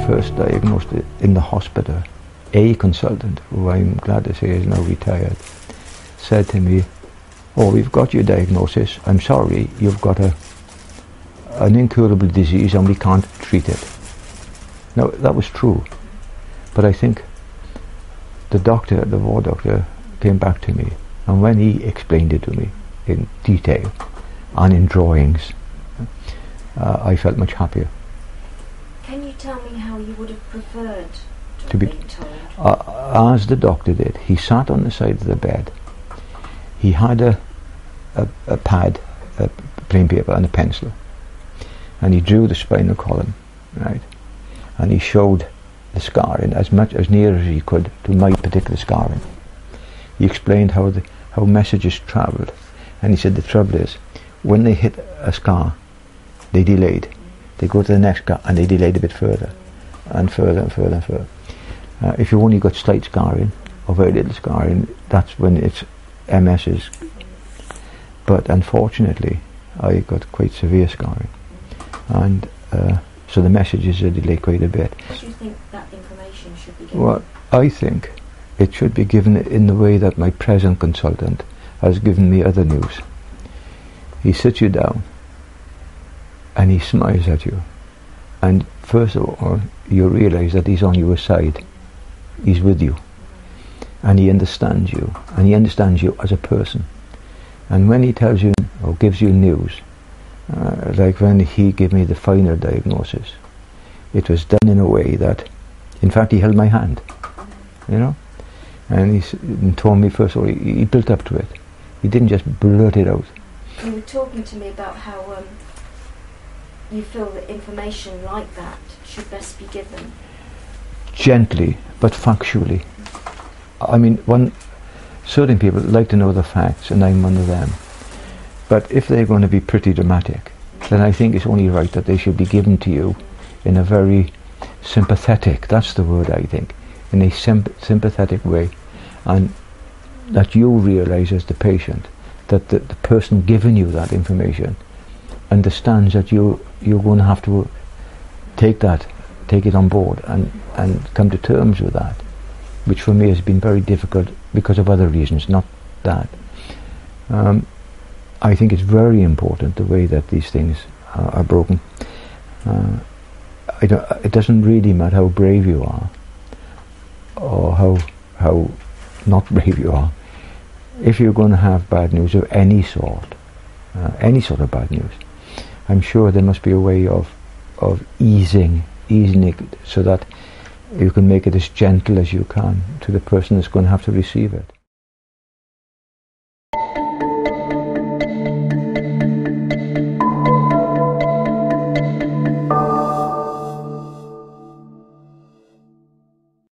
first diagnosed in the hospital, a consultant, who I'm glad to say is now retired, said to me, "Oh, we've got your diagnosis. I'm sorry, you've got an incurable disease and we can't treat it." Now, that was true, but I think the ward doctor, came back to me, and when he explained it to me in detail and in drawings, I felt much happier. Can you tell me how you would have preferred to be told? As the doctor did, he sat on the side of the bed. He had a pad, a plain paper and a pencil, and he drew the spinal column, right? And he showed the scarring as near as he could to my particular scarring. He explained how messages travelled, and he said the trouble is, when they hit a scar, they delayed. They go to the next scar and they delayed a bit further, and further and further and further. If you've only got slight scarring or very little scarring, that's when it's MS's. But unfortunately, I got quite severe scarring, and so the messages are delayed quite a bit. How do you think that information should be given? Well, I think it should be given in the way that my present consultant has given me other news. He sits you down and he smiles at you, and first of all you realise that he's on your side, he's with you, and he understands you, and he understands you as a person. And when he tells you or gives you news, like when he gave me the final diagnosis, it was done in a way that, in fact, he held my hand, you know, and he told me, first of all, he built up to it. He didn't just blurt it out. You were talking to me about how you feel that information like that should best be given gently but factually. I mean, certain people like to know the facts, and I'm one of them. But if they're going to be pretty dramatic, then I think it's only right that they should be given to you in a very sympathetic, that's the word I think, in a sympathetic way, and that you realise as the patient that the person giving you that information understands that you're going to have to take it on board and come to terms with that, which for me has been very difficult because of other reasons, not that. I think it's very important the way that these things are broken. It doesn't really matter how brave you are or how not brave you are. If you're going to have bad news of any sort of bad news, I'm sure there must be a way of easing it so that you can make it as gentle as you can to the person that's going to have to receive it.